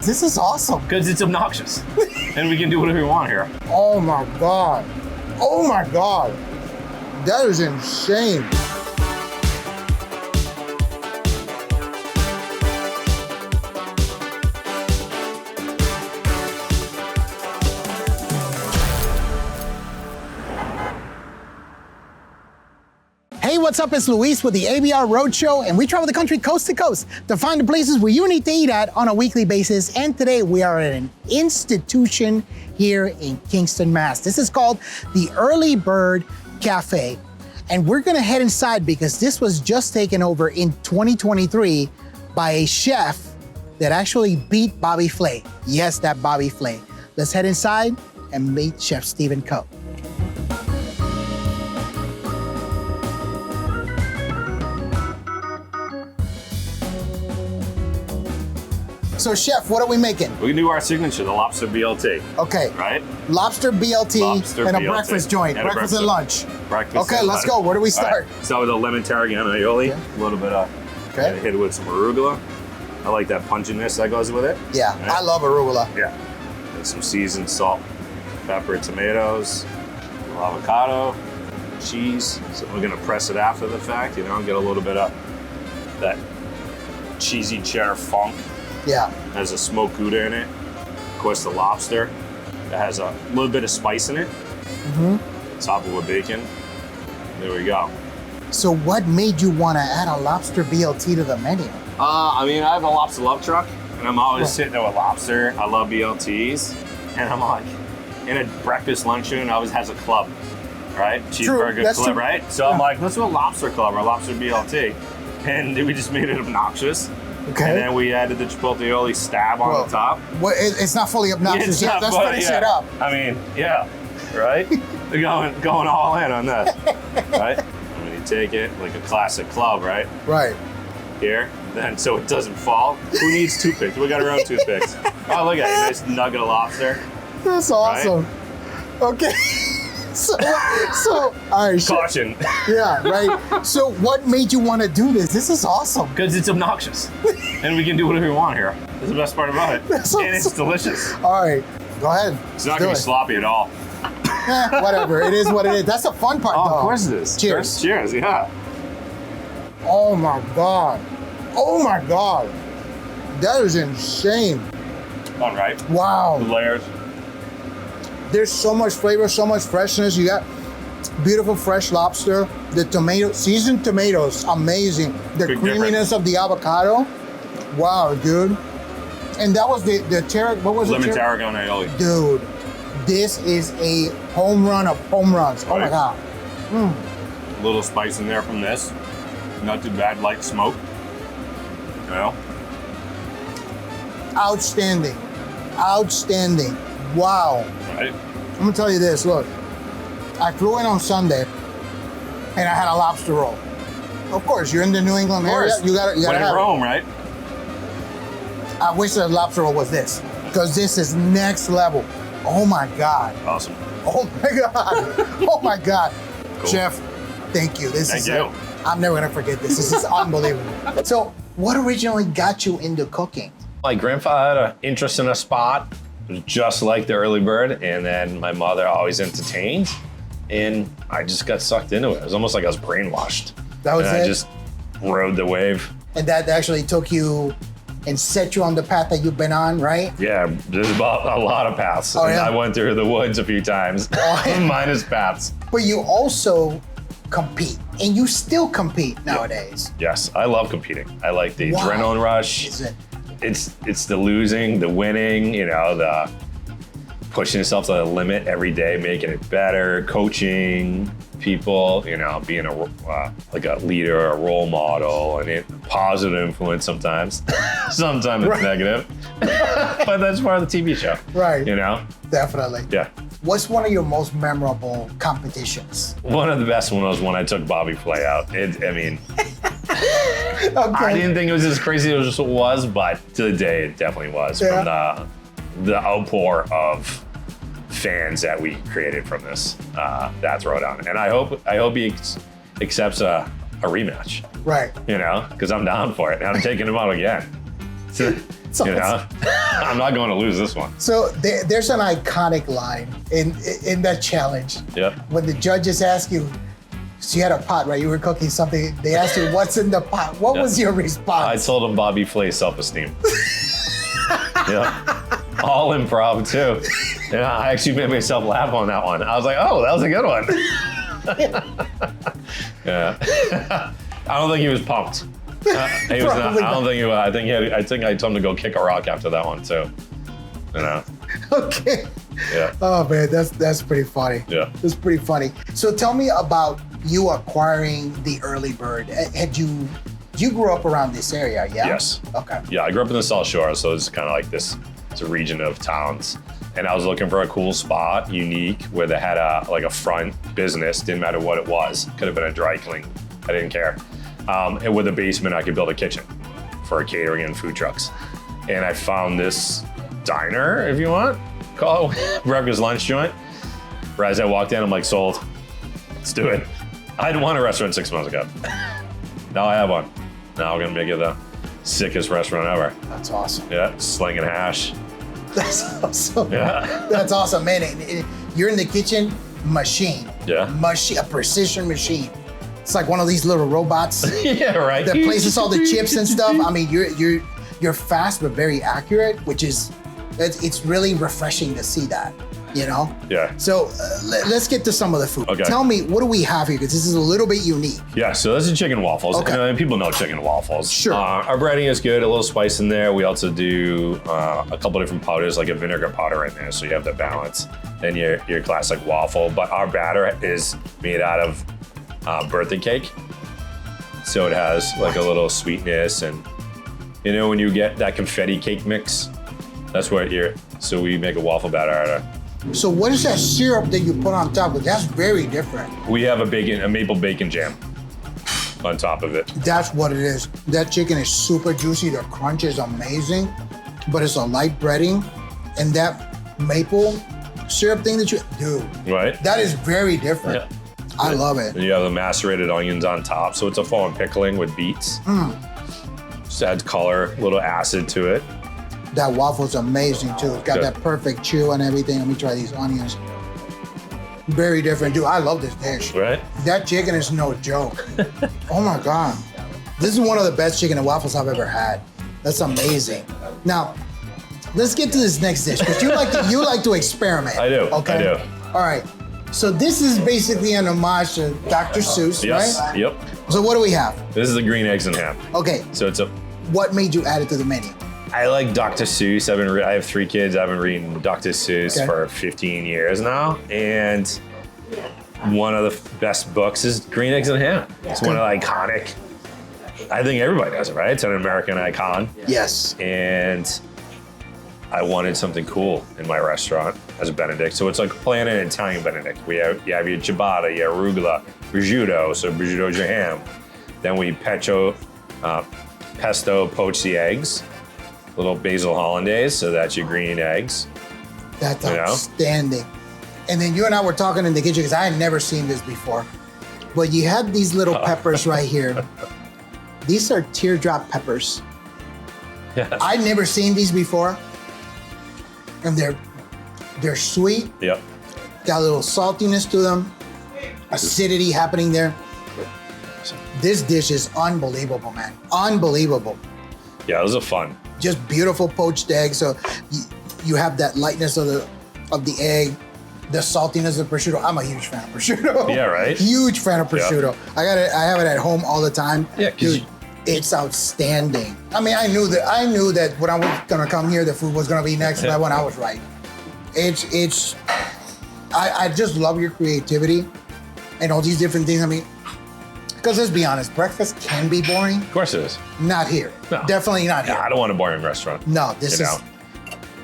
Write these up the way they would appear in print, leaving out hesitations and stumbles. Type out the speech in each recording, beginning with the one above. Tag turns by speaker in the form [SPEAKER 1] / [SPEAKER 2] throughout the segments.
[SPEAKER 1] This is awesome.
[SPEAKER 2] Because it's obnoxious. And we can do whatever we want here.
[SPEAKER 1] Oh my God. Oh my God. That is insane. Hey, what's up? It's Luis with the ABR Roadshow, and we travel the country coast to coast to find the places where you need to eat at on a weekly basis. And today we are at an institution here in Kingston, Mass. This is called the Early Bird Cafe. And we're gonna head inside because this was just taken over in 2023 by a chef that actually beat Bobby Flay. Yes, that Bobby Flay. Let's head inside and meet Chef Stephen Coe. So Chef, what are we making?
[SPEAKER 2] We can do our signature, the Lobster BLT.
[SPEAKER 1] Okay.
[SPEAKER 2] Right?
[SPEAKER 1] Lobster BLT and a breakfast joint, breakfast and lunch. Okay, let's go. Where do we start?
[SPEAKER 2] Right. Start with a lemon tarragon aioli, a little bit of, hit it with some arugula. I like that punginess that goes with it.
[SPEAKER 1] Yeah, right? I love arugula.
[SPEAKER 2] Yeah. And some seasoned salt, pepper, tomatoes, avocado, cheese. So we're gonna press it after the fact, you know, get a little bit of that cheesy cheddar funk.
[SPEAKER 1] Yeah.
[SPEAKER 2] Has a smoked Gouda in it. Of course, the lobster. It has a little bit of spice in it. Top of a bacon. There we go.
[SPEAKER 1] So what made you want to add a lobster BLT to the menu?
[SPEAKER 2] I mean, I have a lobster love truck, and I'm always sitting there with lobster. I love BLTs. And I'm like, in a breakfast luncheon, always has a club, right? Cheeseburger club, right? So I'm like, let's do a lobster club or a lobster BLT. And we just made it obnoxious. Okay. And then we added the chipotle aioli stab on the top.
[SPEAKER 1] Well, it's not fully obnoxious yet. Let's finish it up.
[SPEAKER 2] I mean, yeah, right? They're going all in on this, right? And when you take it like a classic club, right?
[SPEAKER 1] Right.
[SPEAKER 2] Here, then so it doesn't fall. Who needs toothpicks? We got our own toothpicks. Oh, look at it, nice nugget of lobster.
[SPEAKER 1] That's awesome. Right? Okay. So, all right.
[SPEAKER 2] Caution.
[SPEAKER 1] Yeah, right. So what made you want to do this? This is awesome.
[SPEAKER 2] Because it's obnoxious. And we can do whatever we want here. That's the best part about it. And it's delicious.
[SPEAKER 1] All right, go ahead.
[SPEAKER 2] It's not going to be sloppy at all.
[SPEAKER 1] Whatever, it is what it is. That's the fun part, though.
[SPEAKER 2] Of course it is.
[SPEAKER 1] Cheers.
[SPEAKER 2] Cheers, yeah.
[SPEAKER 1] Oh my God. Oh my God. That is insane.
[SPEAKER 2] All right.
[SPEAKER 1] Wow.
[SPEAKER 2] The layers.
[SPEAKER 1] There's so much flavor, so much freshness. You got beautiful fresh lobster. The seasoned tomatoes, amazing. The creaminess of the avocado. Wow, dude. And that was the what was it?
[SPEAKER 2] Lemon tarragon aioli.
[SPEAKER 1] Dude, this is a home run of home runs. Oh my God.
[SPEAKER 2] A little spice in there from this. Not too bad, light smoke. You know?
[SPEAKER 1] Outstanding. Outstanding. Wow.
[SPEAKER 2] Right.
[SPEAKER 1] I'm gonna tell you this, look. I flew in on Sunday and I had a lobster roll. Of course, you're in the New England area. You gotta
[SPEAKER 2] when
[SPEAKER 1] have
[SPEAKER 2] in Rome, right?
[SPEAKER 1] I wish the lobster roll was this, because this is next level. Oh my God.
[SPEAKER 2] Awesome.
[SPEAKER 1] Oh my God. Oh my God. Cool. Chef, thank you.
[SPEAKER 2] Thank you.
[SPEAKER 1] I'm never gonna forget this. This is unbelievable. So, what originally got you into cooking?
[SPEAKER 2] My grandfather had an interest in a spot, just like the Early Bird, and then my mother always entertained, and I just got sucked into it. It was almost like I was brainwashed.
[SPEAKER 1] That was it?
[SPEAKER 2] I just rode the wave.
[SPEAKER 1] And that actually took you and set you on the path that you've been on, right?
[SPEAKER 2] Yeah, there's about a lot of paths.
[SPEAKER 1] Oh, yeah?
[SPEAKER 2] I went through the woods a few times, minus paths.
[SPEAKER 1] But you also compete, and you still compete nowadays.
[SPEAKER 2] Yes, I love competing. I like the adrenaline rush.
[SPEAKER 1] Is it?
[SPEAKER 2] It's the losing, the winning, you know, the pushing yourself to the limit every day, making it better, coaching people, you know, being like a leader, a role model, and a positive influence sometimes. Sometimes it's negative, but that's part of the TV show.
[SPEAKER 1] Right.
[SPEAKER 2] You know?
[SPEAKER 1] Definitely.
[SPEAKER 2] Yeah.
[SPEAKER 1] What's one of your most memorable competitions?
[SPEAKER 2] One of the best one was when I took Bobby Flay out. I didn't think it was as crazy as it was, but to the day it definitely was.
[SPEAKER 1] Yeah.
[SPEAKER 2] From the outpour of fans that we created from this that throwdown, and I hope he accepts a rematch.
[SPEAKER 1] Right.
[SPEAKER 2] You know, because I'm down for it. And I'm taking him out again. You know, I'm not going to lose this one.
[SPEAKER 1] So there's an iconic line in that challenge.
[SPEAKER 2] Yeah.
[SPEAKER 1] When the judges ask you, so you had a pot, right? You were cooking something. They asked you, what's in the pot? What was your response?
[SPEAKER 2] I told them Bobby Flay self-esteem. Yeah. All improv too. Yeah, I actually made myself laugh on that one. I was like, oh, that was a good one. Yeah. I don't think he was pumped. He was not, I don't think he was. I think I told him to go kick a rock after that one too. You know.
[SPEAKER 1] Okay.
[SPEAKER 2] Yeah.
[SPEAKER 1] Oh man, that's pretty funny.
[SPEAKER 2] Yeah.
[SPEAKER 1] That's pretty funny. So tell me about you acquiring the early bird. You grew up around this area, yeah?
[SPEAKER 2] Yes.
[SPEAKER 1] Okay.
[SPEAKER 2] Yeah, I grew up in the South Shore, so it's kind of like this. It's a region of towns, and I was looking for a cool spot, unique, where they had a front business. Didn't matter what it was. Could have been a dry clean. I didn't care. And with a basement, I could build a kitchen for catering and food trucks. And I found this diner, if you want, call it breakfast lunch joint. Right as I walked in, I'm like, sold. Let's do it. I hadn't won a restaurant 6 months ago. Now I have one. Now we're gonna make it the sickest restaurant ever.
[SPEAKER 1] That's awesome.
[SPEAKER 2] Yeah, slinging hash.
[SPEAKER 1] That's awesome.
[SPEAKER 2] Yeah.
[SPEAKER 1] That's awesome, man. You're in the kitchen, machine.
[SPEAKER 2] Yeah.
[SPEAKER 1] Machine, a precision machine. It's like one of these little robots.
[SPEAKER 2] Yeah, right.
[SPEAKER 1] That places all the chips and stuff. I mean, you're fast but very accurate, which is it's really refreshing to see that. You know?
[SPEAKER 2] Yeah.
[SPEAKER 1] So let's get to some of the food.
[SPEAKER 2] Okay.
[SPEAKER 1] Tell me, what do we have here? Because this is a little bit unique.
[SPEAKER 2] Yeah, so this is chicken waffles.
[SPEAKER 1] Okay.
[SPEAKER 2] And people know chicken waffles.
[SPEAKER 1] Sure.
[SPEAKER 2] Our breading is good, a little spice in there. We also do a couple different powders, like a vinegar powder in there, so you have the balance. Then your classic waffle. But our batter is made out of birthday cake. So it has like a little sweetness, and you know when you get that confetti cake mix, that's what so we make a waffle batter out of.
[SPEAKER 1] So what is that syrup that you put on top of? That's very different.
[SPEAKER 2] We have a maple bacon jam on top of it.
[SPEAKER 1] That's what it is. That chicken is super juicy. The crunch is amazing, but it's a light breading. And that maple syrup thing that you do,
[SPEAKER 2] right?
[SPEAKER 1] That is very different.
[SPEAKER 2] Yeah.
[SPEAKER 1] I love it.
[SPEAKER 2] And you have the macerated onions on top. So it's a full-on pickling with beets. Just adds color, a little acid to it.
[SPEAKER 1] That waffle's amazing too. It's got that perfect chew and everything. Let me try these onions. Very different, dude. I love this dish.
[SPEAKER 2] Right?
[SPEAKER 1] That chicken is no joke. Oh my God. This is one of the best chicken and waffles I've ever had. That's amazing. Now, let's get to this next dish, because you like to experiment.
[SPEAKER 2] I do.
[SPEAKER 1] Okay.
[SPEAKER 2] I do.
[SPEAKER 1] All right. So this is basically an homage to Dr. Seuss,
[SPEAKER 2] yes.
[SPEAKER 1] right?
[SPEAKER 2] Yep.
[SPEAKER 1] So what do we have?
[SPEAKER 2] This is the green eggs and ham.
[SPEAKER 1] Okay.
[SPEAKER 2] So it's
[SPEAKER 1] What made you add it to the menu?
[SPEAKER 2] I like Dr. Seuss. I have 3 kids. I've been reading Dr. Seuss for 15 years now, and one of the best books is Green Eggs and Ham. It's one of the iconic. I think everybody does it, right? It's an American icon.
[SPEAKER 1] Yes.
[SPEAKER 2] And I wanted something cool in my restaurant as a benedict. So it's like playing an Italian benedict. You have your ciabatta, your arugula, prosciutto. So prosciutto is your ham. Then we pesto poach the eggs. Little basil hollandaise, so that's your green eggs.
[SPEAKER 1] That's outstanding. And then you and I were talking in the kitchen, because I had never seen this before. But you had these little peppers right here. These are teardrop peppers.
[SPEAKER 2] Yes.
[SPEAKER 1] I'd never seen these before. And they're sweet.
[SPEAKER 2] Yep.
[SPEAKER 1] Got a little saltiness to them. Acidity happening there. This dish is unbelievable, man. Unbelievable.
[SPEAKER 2] Yeah, those are fun.
[SPEAKER 1] Just beautiful poached egg. So you have that lightness of the egg, the saltiness of prosciutto. I'm a huge fan of prosciutto.
[SPEAKER 2] Yeah, right?
[SPEAKER 1] Huge fan of prosciutto.
[SPEAKER 2] Yeah.
[SPEAKER 1] I have it at home all the time.
[SPEAKER 2] Yeah,
[SPEAKER 1] dude, it's outstanding. I mean, I knew that when I was gonna come here, the food was gonna be next. That one I was right. I just love your creativity and all these different things. I mean, because let's be honest, breakfast can be boring.
[SPEAKER 2] Of course it is.
[SPEAKER 1] Not here. No. Definitely not here.
[SPEAKER 2] Yeah, I don't want a boring restaurant.
[SPEAKER 1] No, this is.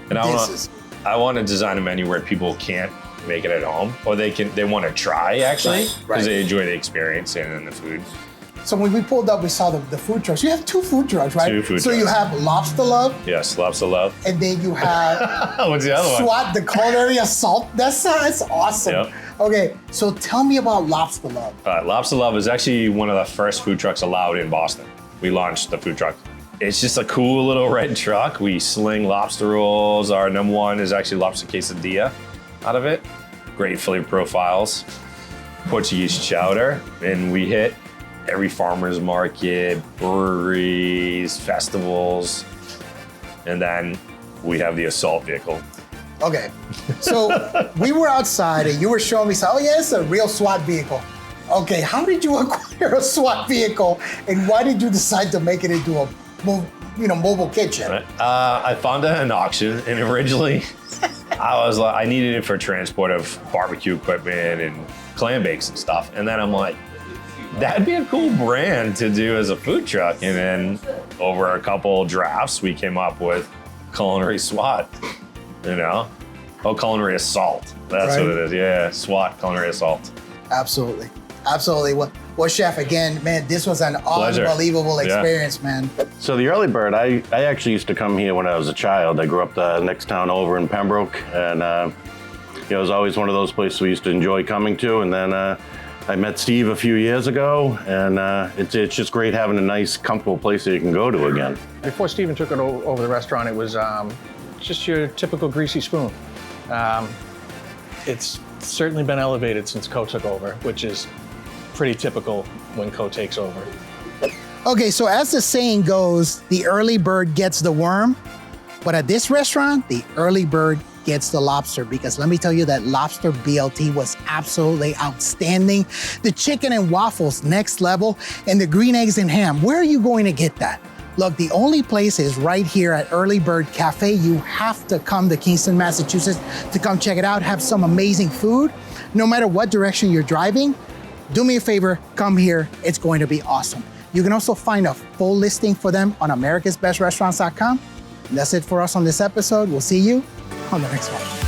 [SPEAKER 2] And I want to design a menu where people can't make it at home, or they want to try actually, because they enjoy the experience and the food.
[SPEAKER 1] So when we pulled up, we saw the food trucks. You have 2 food trucks, right?
[SPEAKER 2] 2 food trucks.
[SPEAKER 1] So you have Lobster Love.
[SPEAKER 2] Yes, Lobster Love.
[SPEAKER 1] And then you have
[SPEAKER 2] what's the other one?
[SPEAKER 1] SWAT, the Culinary Assault. That's awesome.
[SPEAKER 2] Yep.
[SPEAKER 1] Okay, so tell me about Lobster Love.
[SPEAKER 2] Lobster Love is actually one of the first food trucks allowed in Boston. We launched the food truck it's just a cool little red truck. We sling lobster rolls. Our number one is actually lobster quesadilla out of it. Great flavor profiles, Portuguese chowder, and we hit every farmer's market, breweries, festivals, and then we have the assault vehicle.
[SPEAKER 1] Okay, so we were outside and you were showing me, oh yeah, it's a real SWAT vehicle. Okay, how did you acquire a SWAT vehicle and why did you decide to make it into a mobile kitchen?
[SPEAKER 2] I found it at an auction, and originally I needed it for transport of barbecue equipment and clam bakes and stuff. And then I'm like, that'd be a cool brand to do as a food truck. And then over a couple drafts, we came up with Culinary SWAT, Culinary Assault. That's right. What it is. Yeah, SWAT, Culinary Assault.
[SPEAKER 1] Absolutely. Absolutely. Well, Chef, again, man, this was an unbelievable experience, man.
[SPEAKER 3] So the Early Bird, I actually used to come here when I was a child. I grew up the next town over in Pembroke, and it was always one of those places we used to enjoy coming to. And then I met Steve a few years ago, and it's just great having a nice, comfortable place that you can go to again.
[SPEAKER 4] Before Steven took it over the restaurant, it was just your typical greasy spoon. It's certainly been elevated since Co took over, which is pretty typical when Co takes over.
[SPEAKER 1] Okay, so as the saying goes, the early bird gets the worm, but at this restaurant, the early bird gets the lobster, because let me tell you that Lobster BLT was absolutely outstanding. The chicken and waffles, next level, and the green eggs and ham. Where are you going to get that? Look, the only place is right here at Early Bird Cafe. You have to come to Kingston, Massachusetts to come check it out, have some amazing food. No matter what direction you're driving, do me a favor, come here. It's going to be awesome. You can also find a full listing for them on americasbestrestaurants.com. And that's it for us on this episode. We'll see you on the next one.